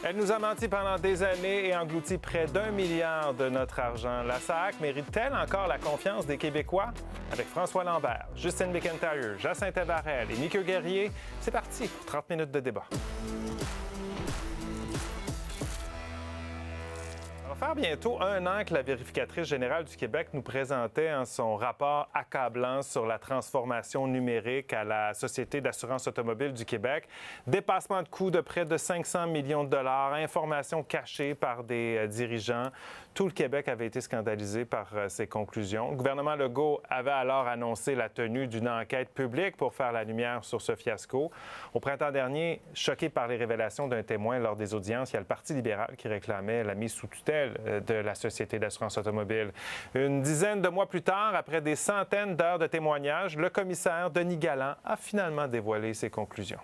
Elle nous a menti pendant des années et englouti près d'1 milliard de notre argent. La SAAQ mérite-t-elle encore la confiance des Québécois? Avec François Lambert, Justine McIntyre, Jacinthe Barrel et Mickey Guerrier, c'est parti pour 30 minutes de débat. Ça va faire bientôt 1 an que la vérificatrice générale du Québec nous présentait son rapport accablant sur la transformation numérique à la Société d'assurance automobile du Québec. Dépassement de coûts de près de 500 millions de dollars, informations cachées par des dirigeants. Tout le Québec avait été scandalisé par ces conclusions. Le gouvernement Legault avait alors annoncé la tenue d'une enquête publique pour faire la lumière sur ce fiasco. Au printemps dernier, choqué par les révélations d'un témoin lors des audiences, il y a le Parti libéral qui réclamait la mise sous tutelle de la Société d'assurance automobile. Une dizaine de mois plus tard, après des centaines d'heures de témoignages, le commissaire Denis Galland a finalement dévoilé ses conclusions.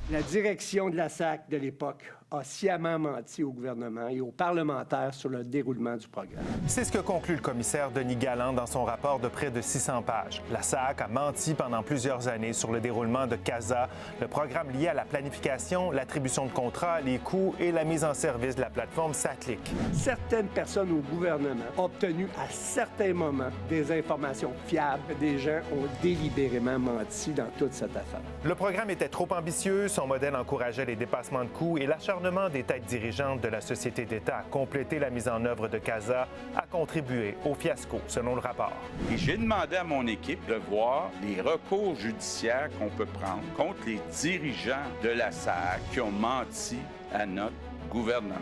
La direction de la SAAQ de l'époque a sciemment menti au gouvernement et aux parlementaires sur le déroulement du programme. C'est ce que conclut le commissaire Denis Galland dans son rapport de près de 600 pages. La SAAQ a menti pendant plusieurs années sur le déroulement de CASA, le programme lié à la planification, l'attribution de contrats, les coûts et la mise en service de la plateforme SATLIC. Certaines personnes au gouvernement ont obtenu à certains moments des informations fiables. Des gens ont délibérément menti dans toute cette affaire. Le programme était trop ambitieux, son modèle encourageait les dépassements de coûts et l'acharnement des têtes dirigeantes de la Société d'État à compléter la mise en œuvre de CASA a contribué au fiasco, selon le rapport. Et j'ai demandé à mon équipe de voir les recours judiciaires qu'on peut prendre contre les dirigeants de la SAAQ qui ont menti à notre gouvernement.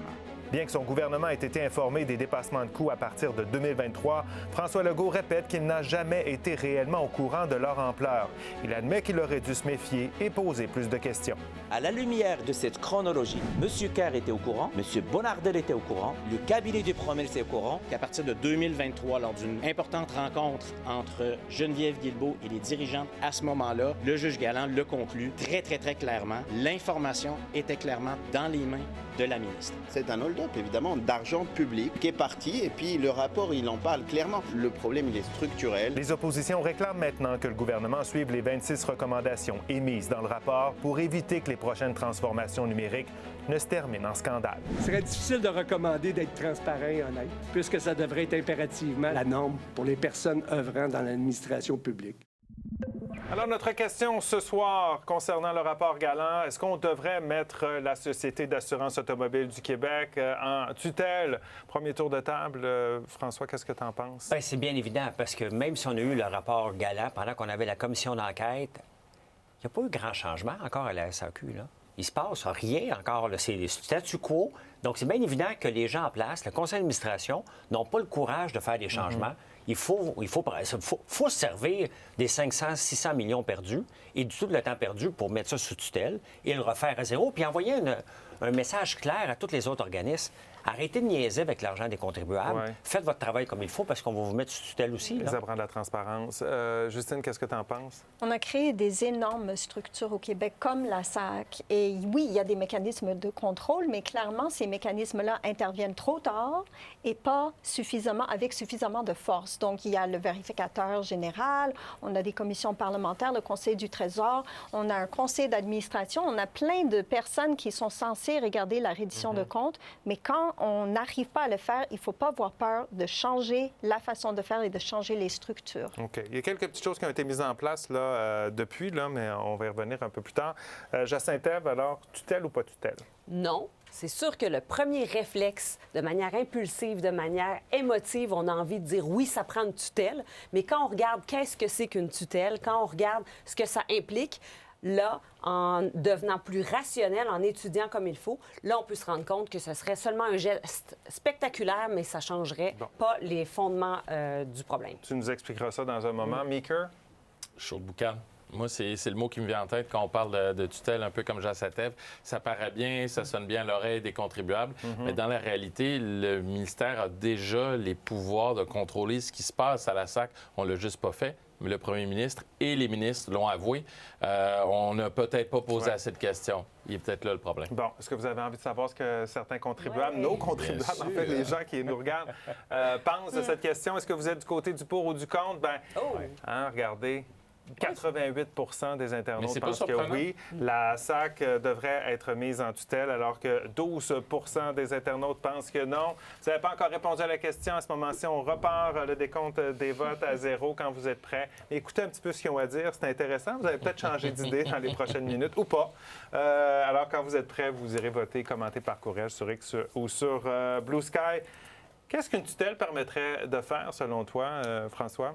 Bien que son gouvernement ait été informé des dépassements de coûts à partir de 2023, François Legault répète qu'il n'a jamais été réellement au courant de leur ampleur. Il admet qu'il aurait dû se méfier et poser plus de questions. À la lumière de cette chronologie, M. Kerr était au courant, M. Bonnardel était au courant, le cabinet du premier était au courant. Qu'à partir de 2023, lors d'une importante rencontre entre Geneviève Guilbeault et les dirigeants, à ce moment-là, le juge Galland le conclut très clairement. L'information était clairement dans les mains de la ministre. C'est un hold-up, évidemment, d'argent public qui est parti et puis le rapport, il en parle clairement. Le problème, il est structurel. Les oppositions réclament maintenant que le gouvernement suive les 26 recommandations émises dans le rapport pour éviter que les prochaines transformations numériques ne se terminent en scandale. Il serait difficile de recommander d'être transparent et honnête, puisque ça devrait être impérativement la norme pour les personnes œuvrant dans l'administration publique. Alors, notre question ce soir concernant le rapport Galland, est-ce qu'on devrait mettre la Société d'assurance automobile du Québec en tutelle? Premier tour de table. François, qu'est-ce que tu en penses? Bien, c'est bien évident, parce que même si on a eu le rapport Galland pendant qu'on avait la commission d'enquête, il n'y a pas eu grand changement encore à la SAQ, là. Il se passe rien encore, là. C'est le statu quo. Donc, c'est bien évident que les gens en place, le conseil d'administration, n'ont pas le courage de faire des changements. Il faut se servir des 500-600 millions perdus et du tout le temps perdu pour mettre ça sous tutelle et le refaire à zéro, puis envoyer un message clair à tous les autres organismes. Arrêtez de niaiser avec l'argent des contribuables. Ouais. Faites votre travail comme il faut parce qu'on va vous mettre sous tutelle aussi. Là. Ça prend de la transparence. Justine, qu'est-ce que tu en penses? On a créé des énormes structures au Québec comme la SAAQ. Et oui, il y a des mécanismes de contrôle, mais clairement, ces mécanismes-là interviennent trop tard et pas suffisamment, avec suffisamment de force. Donc, il y a le vérificateur général, on a des commissions parlementaires, le Conseil du Trésor, on a un conseil d'administration, on a plein de personnes qui sont censées regarder la reddition de comptes, mais quand on n'arrive pas à le faire, il ne faut pas avoir peur de changer la façon de faire et de changer les structures. OK. Il y a quelques petites choses qui ont été mises en place là, depuis, là, mais on va y revenir un peu plus tard. Jacinthe, alors, tutelle ou pas tutelle? Non. C'est sûr que le premier réflexe, de manière impulsive, de manière émotive, on a envie de dire oui, ça prend une tutelle. Mais quand on regarde qu'est-ce que c'est qu'une tutelle, quand on regarde ce que ça implique, là, en devenant plus rationnel, en étudiant comme il faut, là, on peut se rendre compte que ce serait seulement un geste spectaculaire, mais ça ne changerait pas les fondements du problème. Tu nous expliqueras ça dans un moment. Meeker? Chaud de boucan. Moi, c'est le mot qui me vient en tête quand on parle de tutelle, un peu comme Jacinthe. Ça paraît bien, ça sonne bien à l'oreille des contribuables, mais dans la réalité, le ministère a déjà les pouvoirs de contrôler ce qui se passe à la SAC. On ne l'a juste pas fait. Mais le premier ministre et les ministres l'ont avoué. On n'a peut-être pas posé assez de questions. Il est peut-être là le problème. Bon, est-ce que vous avez envie de savoir ce que certains contribuables, nos contribuables, en fait, les gens qui nous regardent, pensent de cette question? Est-ce que vous êtes du côté du pour ou du contre? Bien, regardez, 88 des internautes c'est pas pensent que surprenant. oui. La SAC devrait être mise en tutelle, alors que 12 des internautes pensent que non. Vous n'avez pas encore répondu à la question. À ce moment-ci, on repart le décompte des votes à 0 quand vous êtes prêts. Écoutez un petit peu ce qu'ils ont à dire. C'est intéressant. Vous allez peut-être changer d'idée dans les prochaines minutes ou pas. Alors, quand vous êtes prêts, vous irez voter, commenter par courriel sur X ou sur Blue Sky. Qu'est-ce qu'une tutelle permettrait de faire, selon toi, François?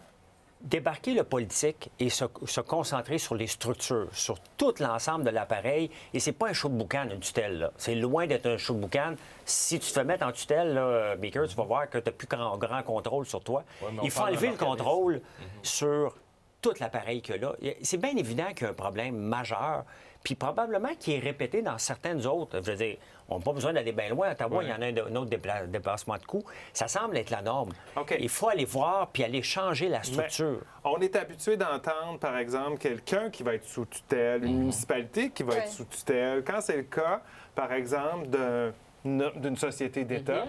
Débarquer le politique et se concentrer sur les structures, sur tout l'ensemble de l'appareil. Et c'est pas un show de boucan, une tutelle. Là. C'est loin d'être un show de boucan. Si tu te fais mettre en tutelle, là, Baker, tu vas voir que tu n'as plus grand contrôle sur toi. Ouais, Il faut enlever le contrôle sur tout l'appareil qu'il y a là. C'est bien évident qu'il y a un problème majeur, puis probablement qui est répété dans certaines autres. Je veux dire, on n'a pas besoin d'aller bien loin. À Ottawa, il y en a un autre déplacement de coûts. Ça semble être la norme. OK. Il faut aller voir puis aller changer la structure. Mais on est habitué d'entendre, par exemple, quelqu'un qui va être sous tutelle, une municipalité qui va être sous tutelle. Quand c'est le cas, par exemple, d'une société d'État,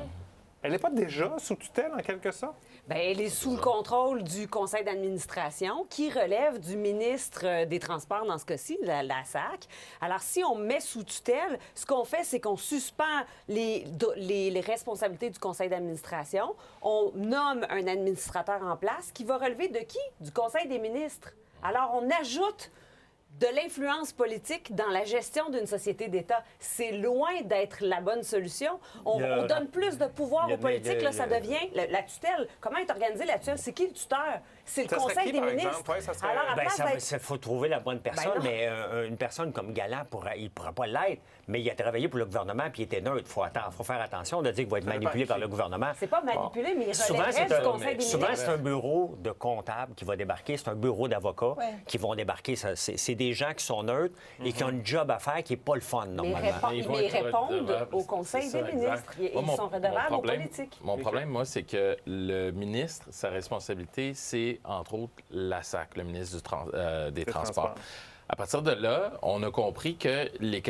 elle n'est pas déjà sous tutelle, en quelque sorte? Bien, elle est sous le contrôle du conseil d'administration qui relève du ministre des Transports, dans ce cas-ci, la SAC. Alors, si on met sous tutelle, ce qu'on fait, c'est qu'on suspend les responsabilités du conseil d'administration. On nomme un administrateur en place qui va relever de qui? Du conseil des ministres. Alors, on ajoute de l'influence politique dans la gestion d'une société d'État. C'est loin d'être la bonne solution. On donne plus de pouvoir aux politiques. Là, ça devient la tutelle. Comment est organisée la tutelle? C'est qui le tuteur? C'est le conseil des ministres. Ouais, ça serait... Alors, Il faut trouver la bonne personne, mais une personne comme Galland, il ne pourra pas l'être, mais il a travaillé pour le gouvernement puis il était neutre. Il faut faire attention de dire qu'il va être manipulé par le gouvernement. c'est pas manipulé, mais il Souvent, relèverait du conseil des souvent, ministres. c'est un bureau de comptables qui va débarquer, c'est un bureau d'avocats qui vont débarquer. C'est des gens qui sont neutres et qui ont une job à faire qui n'est pas le fun, normalement. Mais ils répondent au conseil des ministres. Ils sont redevables aux politiques. Mon problème, moi, c'est que le ministre, sa responsabilité, c'est, entre autres, la SAC, le ministre des Transports. À partir de là, on a compris que les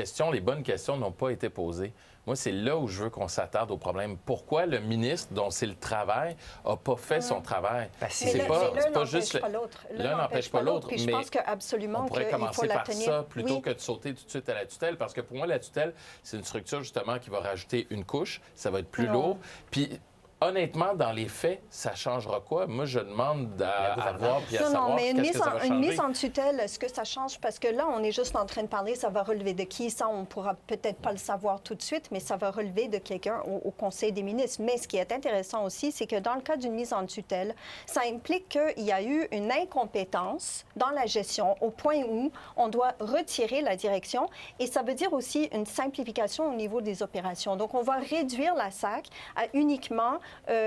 bonnes questions n'ont pas été posées. Moi, c'est là où je veux qu'on s'attarde au problème. Pourquoi le ministre, dont c'est le travail, n'a pas fait son travail? C'est pas juste l'un n'empêche pas l'autre. Puis je pense qu'absolument on pourrait qu'il faut commencer la par tenir. ça plutôt que de sauter tout de suite à la tutelle. Parce que pour moi, la tutelle, c'est une structure justement qui va rajouter une couche. Ça va être plus lourd. Puis honnêtement, dans les faits, ça changera quoi? Moi, je demande à voir puis à savoir mais qu'est-ce que ça va changer. une mise en tutelle, est-ce que ça change? Parce que là, on est juste en train de parler, ça va relever de qui? Ça, on ne pourra peut-être pas le savoir tout de suite, mais ça va relever de quelqu'un au Conseil des ministres. Mais ce qui est intéressant aussi, c'est que dans le cas d'une mise en tutelle, ça implique qu'il y a eu une incompétence dans la gestion au point où on doit retirer la direction. Et ça veut dire aussi une simplification au niveau des opérations. Donc, on va réduire la SAC à uniquement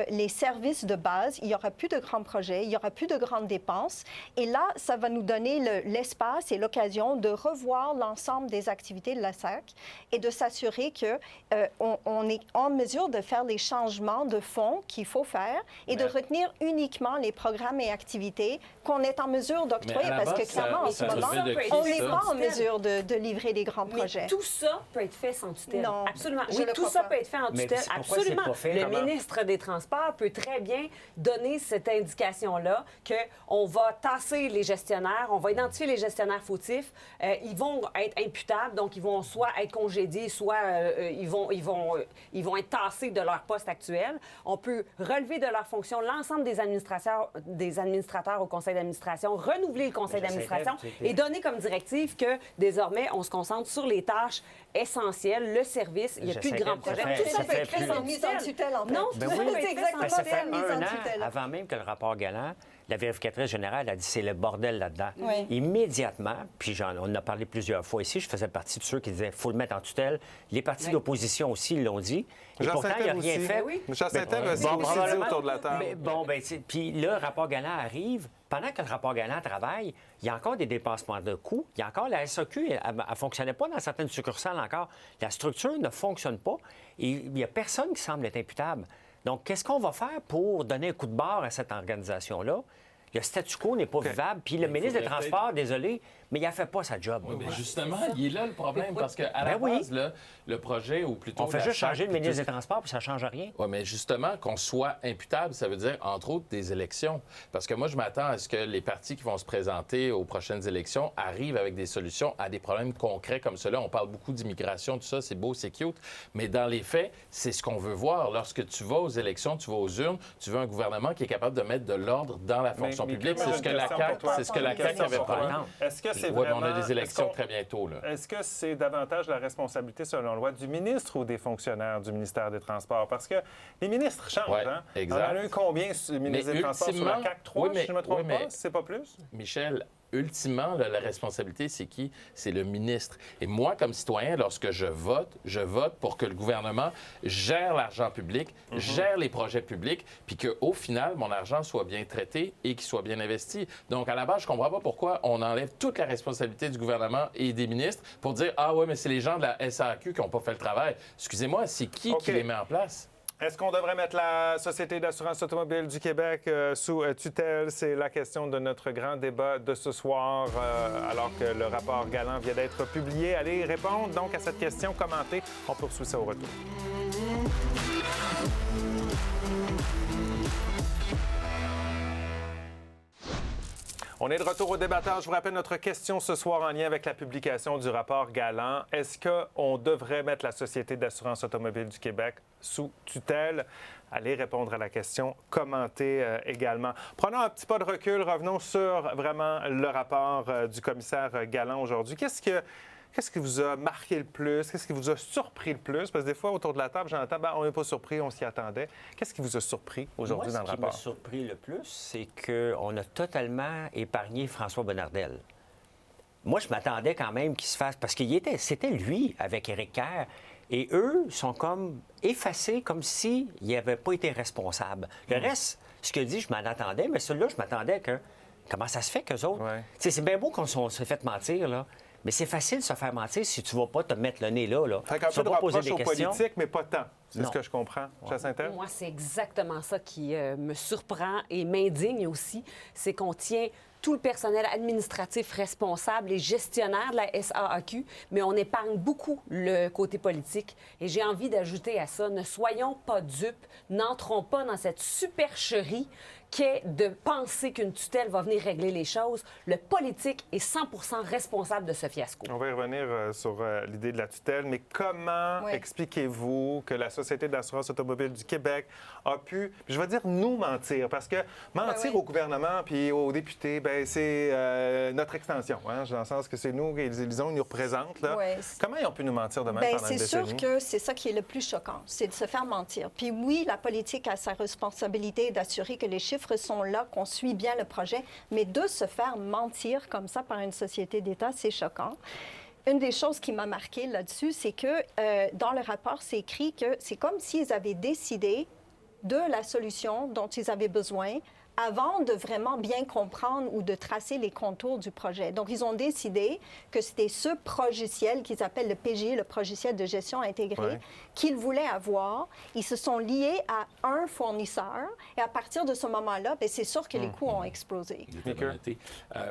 les services de base. Il n'y aura plus de grands projets, il n'y aura plus de grandes dépenses. Et là, ça va nous donner l'espace et l'occasion de revoir l'ensemble des activités de la SAC et de s'assurer qu'on est en mesure de faire les changements de fonds qu'il faut faire et de retenir uniquement les programmes et activités qu'on est en mesure d'octroyer. Parce que clairement, en ce moment, on n'est pas en mesure de livrer des grands projets. Mais tout ça peut être fait sans tutelle. Non, absolument. je Oui, le tout crois ça pas. peut être fait en tutelle. Absolument. Le ministre des Transports peut très bien donner cette indication-là qu'on va tasser les gestionnaires, on va identifier les gestionnaires fautifs, ils vont être imputables, donc ils vont soit être congédiés, soit ils vont être tassés de leur poste actuel. On peut relever de leur fonction l'ensemble des administrateurs au conseil d'administration, renouveler le conseil d'administration et donner comme directive que désormais, on se concentre sur les tâches essentielles, le service, il n'y a plus de grands projets. Tout ça peut être fait sans mise en tutelle. Non, c'est exactement ça fait un an, avant même que le rapport Galland, la vérificatrice générale a dit c'est le bordel là-dedans. Oui. Immédiatement, puis on en a parlé plusieurs fois ici, je faisais partie de ceux qui disaient faut le mettre en tutelle. Les partis d'opposition aussi l'ont dit. Et pourtant, il n'y a rien fait. Jean Saint-Ève aussi dit autour de la table. Puis le rapport Galland arrive. Pendant que le rapport Galland travaille, il y a encore des dépensements de coûts. Il y a encore la SAQ, elle ne fonctionnait pas dans certaines succursales encore. La structure ne fonctionne pas et il n'y a personne qui semble être imputable. Donc, qu'est-ce qu'on va faire pour donner un coup de barre à cette organisation-là? Le statu quo n'est pas vivable. Puis le ministre des Transports, désolé, mais il n'a fait pas sa job. Oui, mais justement, il est là le problème, parce qu'à la base, là, le projet, ou plutôt... On fait juste changer le ministre des Transports, puis ça ne change rien. Oui, mais justement, qu'on soit imputable, ça veut dire, entre autres, des élections. Parce que moi, je m'attends à ce que les partis qui vont se présenter aux prochaines élections arrivent avec des solutions à des problèmes concrets comme cela. On parle beaucoup d'immigration, tout ça, c'est beau, c'est cute, mais dans les faits, c'est ce qu'on veut voir. Lorsque tu vas aux élections, tu vas aux urnes, tu veux un gouvernement qui est capable de mettre de l'ordre dans la fonction publique. C'est ce que la CAQ avait parlé. Est-ce que c'est vraiment... vraiment... on a des élections très bientôt, là. Est-ce que c'est davantage la responsabilité, selon loi, du ministre ou des fonctionnaires du ministère des Transports? Parce que les ministres changent, hein? Exact. On en a eu combien, le ministre des Transports, sur la CAQ? 3, si je ne me trompe pas? C'est pas plus? Michel, ultimement, là, la responsabilité, c'est qui? C'est le ministre. Et moi, comme citoyen, lorsque je vote pour que le gouvernement gère l'argent public, gère les projets publics, puis qu'au final, mon argent soit bien traité et qu'il soit bien investi. Donc, à la base, je ne comprends pas pourquoi on enlève toute la responsabilité du gouvernement et des ministres pour dire « Ah ouais, mais c'est les gens de la SAQ qui n'ont pas fait le travail. » Excusez-moi, c'est qui les met en place? Est-ce qu'on devrait mettre la Société d'assurance automobile du Québec sous tutelle? C'est la question de notre grand débat de ce soir, alors que le rapport Galland vient d'être publié. Allez répondre donc à cette question, commentez. On poursuit ça au retour. On est de retour au débatteur. Je vous rappelle notre question ce soir en lien avec la publication du rapport Galland. Est-ce qu'on devrait mettre la Société d'assurance automobile du Québec sous tutelle? Allez répondre à la question, commentez également. Prenons un petit pas de recul, revenons sur vraiment le rapport du commissaire Galland aujourd'hui. Qu'est-ce qui vous a marqué le plus? Qu'est-ce qui vous a surpris le plus? Parce que des fois, autour de la table, j'entends on n'est pas surpris, on s'y attendait. Qu'est-ce qui vous a surpris aujourd'hui dans le rapport? Ce qui m'a surpris le plus, c'est qu'on a totalement épargné François Bonnardel. Moi, je m'attendais quand même qu'il se fasse... Parce que c'était lui avec Éric Kerr. Et eux sont comme effacés, comme s'ils n'avaient pas été responsables. Le reste, ce qu'il dit, je m'en attendais, mais celui-là, je m'attendais que... Comment ça se fait qu'eux autres? Ouais. C'est bien beau qu'on se fait mentir, là. Mais c'est facile de se faire mentir si tu ne vas pas te mettre le nez là. Fait qu'un peu de reproche aux politiques, mais pas tant. C'est ce que je comprends. Ouais. Moi, c'est exactement ça qui me surprend et m'indigne aussi. C'est qu'on tient tout le personnel administratif responsable et gestionnaire de la SAAQ, mais on épargne beaucoup le côté politique. Et j'ai envie d'ajouter à ça, ne soyons pas dupes, n'entrons pas dans cette supercherie qu'est de penser qu'une tutelle va venir régler les choses. Le politique est 100% responsable de ce fiasco. On va y revenir sur l'idée de la tutelle, mais comment expliquez-vous que la Société d'assurance automobile du Québec a pu, je vais dire nous mentir, parce que mentir au gouvernement puis aux députés, c'est notre extension, hein, dans le sens que c'est nous, ils nous représentent. Là. Comment ils ont pu nous mentir de même pendant une décennie? C'est sûr que c'est ça qui est le plus choquant, c'est de se faire mentir. Puis oui, la politique a sa responsabilité d'assurer que les chiffres sont là, qu'on suit bien le projet, mais de se faire mentir comme ça par une société d'État, c'est choquant. Une des choses qui m'a marquée là-dessus, c'est que dans le rapport, c'est écrit que c'est comme s'ils avaient décidé de la solution dont ils avaient besoin avant de vraiment bien comprendre ou de tracer les contours du projet. Donc, ils ont décidé que c'était ce progiciel qu'ils appellent le PGI, le progiciel de gestion intégrée, qu'ils voulaient avoir. Ils se sont liés à un fournisseur et à partir de ce moment-là, c'est sûr que les coûts ont explosé.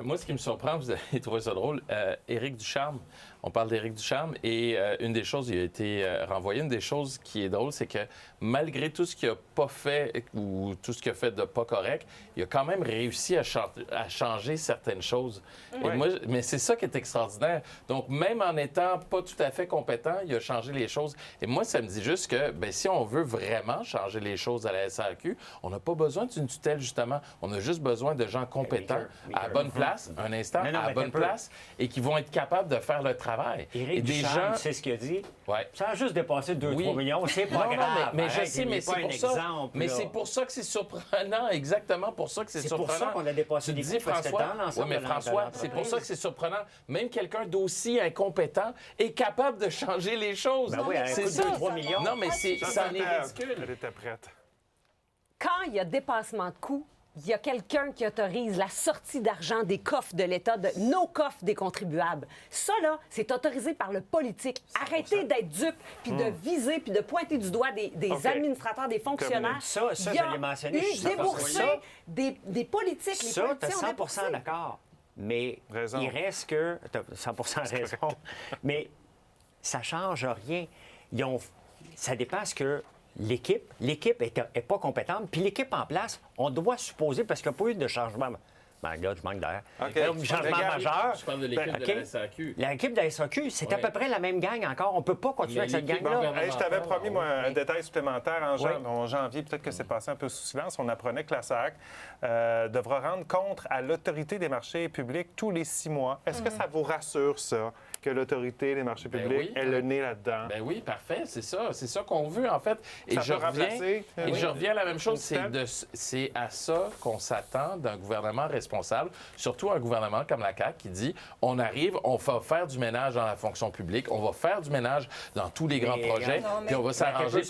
Moi, ce qui me surprend, vous avez trouvé ça drôle, Éric Ducharme, on parle d'Éric Ducharme et une des choses, il a été renvoyé, une des choses qui est drôle, c'est que malgré tout ce qu'il n'a pas fait ou tout ce qu'il a fait de pas correct, il a quand même réussi à changer certaines choses. Et moi, mais c'est ça qui est extraordinaire. Donc, même en étant pas tout à fait compétent, il a changé les choses. Et moi, ça me dit juste que si on veut vraiment changer les choses à la SAQ, on n'a pas besoin d'une tutelle, justement. On a juste besoin de gens compétents à la bonne place, à la bonne place, et qui vont être capables de faire le travail. Éric Ducharme, c'est ce qu'il a dit. Sans juste dépasser 2-3 millions, c'est pas grave. Mais je sais, mais c'est pour ça. Mais c'est pour ça que c'est surprenant, exactement pour ça que c'est surprenant. C'est pour ça qu'on a dépassé des coûts, parce que dans l'ensemble mais François, c'est pour ça que c'est surprenonnant. Même quelqu'un d'aussi incompétent est capable de changer les choses. C'est ça. 2-3 millions. Non, mais ça en est ridicule. Elle était prête. Quand il y a dépassement de coûts, il y a quelqu'un qui autorise la sortie d'argent des coffres de l'État, de nos coffres des contribuables. Ça, là, c'est autorisé par le politique. Arrêtez d'être dupes, puis de viser, puis de pointer du doigt des administrateurs, des fonctionnaires. Ça, je l'ai mentionné. Débourser des politiques. Ça, tu as 100% d'accord. mais Raison. il reste que... Tu as 100 raison. Mais ça ne change rien. Ça dépend ce que l'équipe est pas compétente. Puis l'équipe en place, on doit supposer, parce qu'il n'y a pas eu de changement... Ben, là, je manque d'air. OK. Changement majeur. Je parle de l'équipe de la SAQ. L'équipe de la SAQ, c'est à peu près la même gang encore. On ne peut pas continuer avec cette l'équipe gang-là. Hey, je t'avais promis, moi, un détail supplémentaire. En janvier, peut-être que c'est passé un peu sous silence, on apprenait que la SAC devra rendre compte à l'Autorité des marchés publics tous les 6 mois. Est-ce que ça vous rassure, ça, que l'Autorité des marchés publics ait le nez là-dedans? Ben oui, parfait, c'est ça. C'est ça qu'on veut, en fait. Et Ça je peut remplacer, je reviens à la même chose. système? C'est à ça qu'on s'attend d'un gouvernement responsable, surtout un gouvernement comme la CAQ qui dit on arrive, on va faire du ménage dans la fonction publique, on va faire du ménage dans tous les grands projets, puis on va s'arranger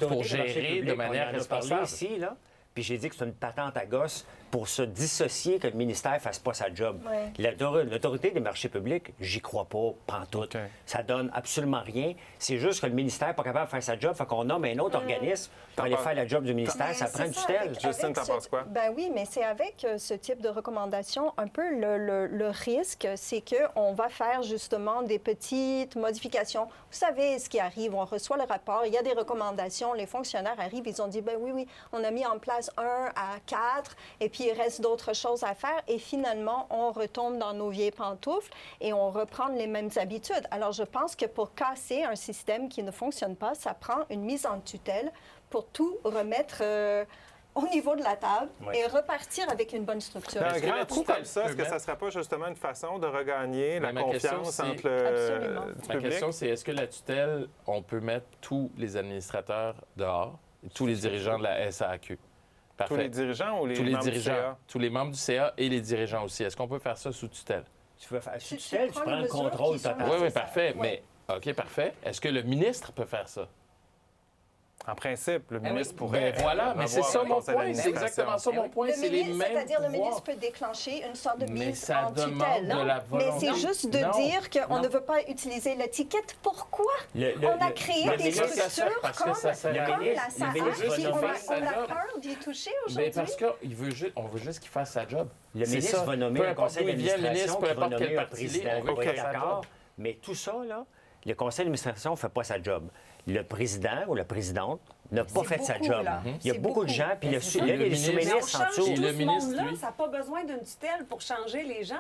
pour gérer de manière responsable. Ici, là, puis j'ai dit que c'est une patente à gosse pour se dissocier que le ministère ne fasse pas sa job. Ouais. L'Autorité des marchés publics, j'y crois pas, pantoute. OK. Ça donne absolument rien. C'est juste que le ministère n'est pas capable de faire sa job, fait qu'on nomme un autre organisme pour aller faire la job du ministère. Ça prend une tutelle. Justine, t'en penses quoi? Ben oui, mais c'est avec ce type de recommandation, un peu le risque, c'est qu'on va faire justement des petites modifications. Vous savez ce qui arrive, on reçoit le rapport, il y a des recommandations, les fonctionnaires arrivent, ils ont dit, ben oui, on a mis en place 1 à 4, et puis il reste d'autres choses à faire, et finalement, on retombe dans nos vieilles pantoufles et on reprend les mêmes habitudes. Alors, je pense que pour casser un système qui ne fonctionne pas, ça prend une mise en tutelle pour tout remettre au niveau de la table et repartir avec une bonne structure. Un grand coup comme ça, est-ce que ça ne serait pas justement une façon de regagner la confiance entre le public? Ma question, c'est est-ce que la tutelle, on peut mettre tous les administrateurs dehors, tous les dirigeants de la SAQ? Parfait. Tous les dirigeants ou les membres du CA? Tous les membres du CA et les dirigeants aussi. Est-ce qu'on peut faire ça sous tutelle? Tu veux faire sous tutelle, tu prends le contrôle total. Oui, parfait. Mais, OK, parfait. Est-ce que le ministre peut faire ça? En principe, le ministre pourrait. Ben voilà, mais c'est ça mon point. C'est exactement ça mon point. C'est les mêmes C'est-à-dire, le pouvoirs. ministre peut déclencher une sorte de Mais mise ça en demande tutelle. de la Mais volonté. c'est juste de Non. dire qu'on Non. ne veut pas utiliser l'étiquette. Pourquoi? On a créé Ben, des c'est ça, structures parce que comme ça sert à la rien. SAC, Le ministre puis va on nommer sa a job. peur d'y toucher Mais aujourd'hui. parce qu'on veut juste qu'il fasse sa job. Le C'est ministre ça. va nommer Peu un importe conseil d'où il vient, le d'administration ministre, peu qui va importe quel nommer un parti il est, président. on veut OK, qu'il fasse sa d'accord. job. Mais tout ça, là, le conseil d'administration ne fait pas sa job. Le président ou la présidente n'a pas fait sa beaucoup, job. là. Il y a C'est beaucoup de beaucoup. gens, puis Mais là, c'est il y a ça, des le sous-ministres ministre, en change dessous. Et tout le ce ministre, monde-là, lui? ça n'a pas besoin d'une tutelle pour changer les gens.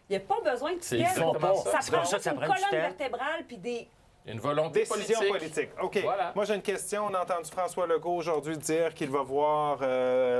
Il n'y a pas besoin de C'est tutelle. exactement ça. Ça C'est pour prend ça que ça une prend une colonne tutelle. vertébrale puis des... Une volonté Décision politique. OK. Voilà. Moi, j'ai une question. On a entendu François Legault aujourd'hui dire qu'il va voir,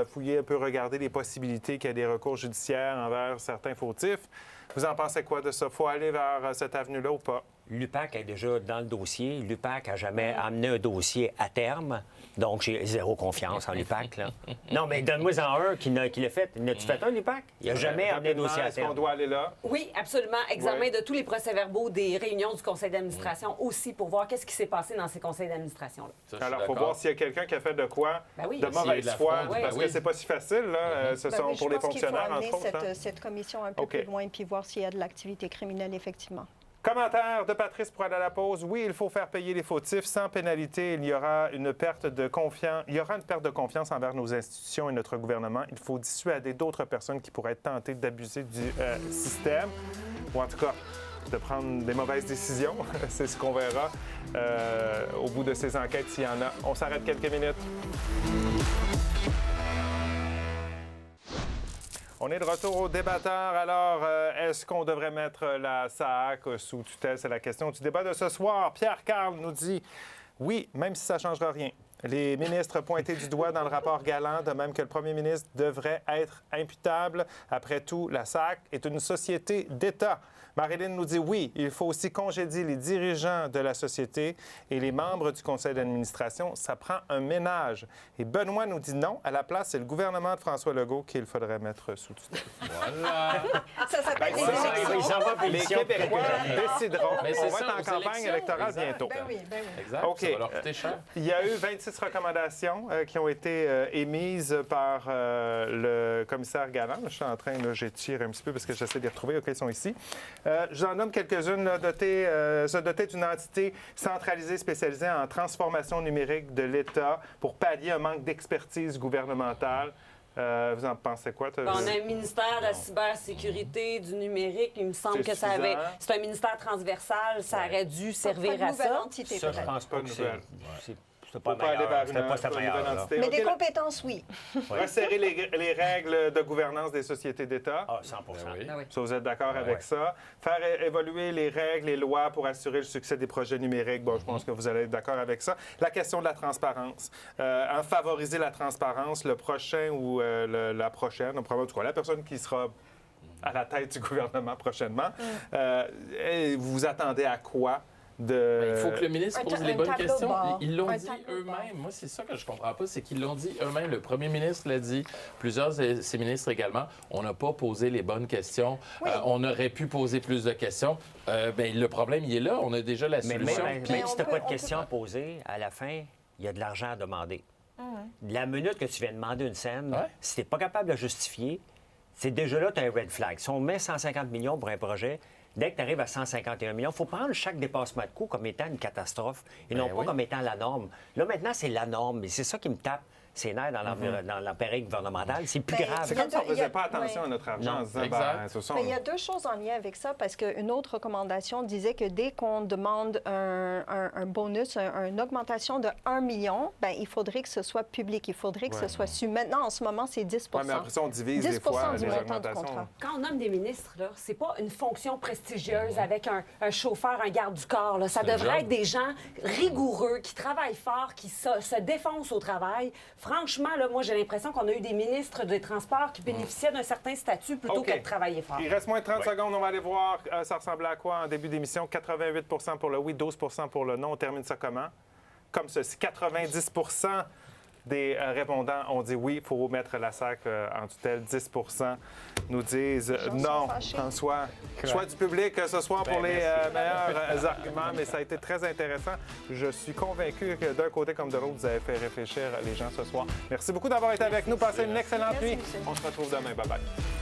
fouiller un peu, regarder les possibilités qu'il y a des recours judiciaires envers certains fautifs. Vous en pensez quoi de ça? Faut aller vers cette avenue-là ou pas? L'UPAC est déjà dans le dossier. L'UPAC n'a jamais amené un dossier à terme. Donc, j'ai zéro confiance en l'UPAC. Là. Non, mais donne-moi-en un qui l'a fait. N'as-tu fait un, l'UPAC? Il n'a jamais amené un Rapidement, dossier à est-ce qu'on terme. doit aller là? Oui, absolument. Examen Ouais. de tous les procès-verbaux des réunions du conseil d'administration aussi pour voir qu'est-ce qui s'est passé dans ces conseils d'administration-là. Ça, je suis Alors, il faut d'accord. voir s'il y a quelqu'un qui a fait de quoi Ben oui. de S'il y a mauvaise de la foi, fraude, parce ben que oui. c'est pas si facile. Là. Ce Ben sont oui, pour je les pense qu'il faut fonctionnaires, amener entre autres. hein? cette commission un peu OK. plus loin puis voir s'il y a de l'activité criminelle, effectivement. Commentaire de Patrice pour aller à la pause. Oui, il faut faire payer les fautifs sans pénalité. Il y aura une perte de confiance envers nos institutions et notre gouvernement. Il faut dissuader d'autres personnes qui pourraient être tentées d'abuser du système, ou en tout cas de prendre des mauvaises décisions. C'est ce qu'on verra au bout de ces enquêtes, s'il y en a. On s'arrête quelques minutes. On est de retour au débatteur. Alors, est-ce qu'on devrait mettre la SAC sous tutelle? C'est la question du débat de ce soir. Pierre Carl nous dit oui, même si ça ne changera rien. Les ministres pointés du doigt dans le rapport Galland, de même que le premier ministre devrait être imputable. Après tout, la SAC est une société d'État. Marilyn nous dit oui, il faut aussi congédier les dirigeants de la société et les membres du conseil d'administration. Ça prend un ménage. Et Benoît nous dit non. À la place, c'est le gouvernement de François Legault qu'il faudrait mettre sous tutelle. Voilà. Ça s'appelle les Il élections. s'en va Les pétition. Québécois décideront. Mais On c'est va ça, être en aux campagne élections, électorale exact. bientôt. Ben oui, ben oui. Exact. OK. Ça va leur coûter cher. Il y a eu 26 recommandations qui ont été émises par le commissaire Galland. Je suis en train, là, j'étire un petit peu parce que j'essaie de les retrouver. OK, ils sont ici. Je vous en nomme quelques-unes. Là, se doter d'une entité centralisée spécialisée en transformation numérique de l'État pour pallier un manque d'expertise gouvernementale. Vous en pensez quoi? On a un ministère de la cybersécurité, du numérique. Il me semble que ça avait... C'est un ministère transversal. Ça aurait dû servir à ça. Entité, Ça, je pense pas que c'est pas Faut pas aller vers c'était pas sa une meilleure. nouvelle là. entité. Mais OK, des là, compétences, oui. resserrer les règles de gouvernance des sociétés d'État. Ah, 100 oui. Ah oui. Ça, vous êtes d'accord avec ça? Faire évoluer les règles, les lois pour assurer le succès des projets numériques. Bon, je pense que vous allez être d'accord avec ça. La question de la transparence. En favoriser la transparence, le prochain ou la prochaine, en tout cas, la personne qui sera à la tête du gouvernement prochainement, vous vous attendez à quoi? Il faut que le ministre pose les bonnes tableau de questions. bord. Ils l'ont Un dit tableau de bord. eux-mêmes. Moi, c'est ça que je comprends pas, c'est qu'ils l'ont dit eux-mêmes. Le premier ministre l'a dit, plusieurs de ses ministres également. On n'a pas posé les bonnes questions. On aurait pu poser plus de questions. Le problème, il est là. On a déjà la Mais solution. même Mais si on tu n'as peut- pas de on peut questions pas. posées, à la fin, il y a de l'argent à demander. La minute que tu viens demander une scène, Ouais. si tu n'es pas capable de la justifier, c'est déjà là, tu as un red flag. Si on met 150 millions pour un projet, dès que tu arrives à 151 millions, il faut prendre chaque dépassement de coût comme étant une catastrophe et non pas comme étant la norme. Là, maintenant, c'est la norme. Et c'est ça qui me tape ses nerfs dans l'appareil gouvernemental. C'est plus Ben, grave. C'est comme si on ne Il y a- faisait pas attention ouais. à notre argent Non. en se disant, Exact. c'est ça, Mais il y a deux choses en lien avec ça, parce qu'une autre recommandation disait que dès qu'on demande un bonus, une augmentation de 1 million, ben, il faudrait que ce soit public, il faudrait que ce soit su. Maintenant, en ce moment, c'est 10 Ouais, mais après ça, on divise des 10 fois du les montant du augmentations. contrat. Quand on nomme des ministres, là, c'est pas une fonction prestigieuse avec un chauffeur, un garde du corps. Là. Ça C'est un devrait job. être des gens rigoureux, qui travaillent fort, qui se défoncent au travail. Franchement, là, moi, j'ai l'impression qu'on a eu des ministres des Transports qui bénéficiaient d'un certain statut plutôt OK. que de travailler fort. Il reste moins de 30 secondes. On va aller voir ça ressemblait à quoi en début d'émission. 88 pour le oui, 12 pour le non. On termine ça comment? Comme ceci. 90 des répondants ont dit oui, il faut mettre la SAC en tutelle. 10 nous disent non. fâchés. François, choix du public ce soir pour les meilleurs arguments, mais ça a été très intéressant. Je suis convaincu que d'un côté comme de l'autre, vous avez fait réfléchir les gens ce soir. Merci beaucoup d'avoir été avec nous. Passez une excellente nuit. Michel. On se retrouve demain. Bye-bye.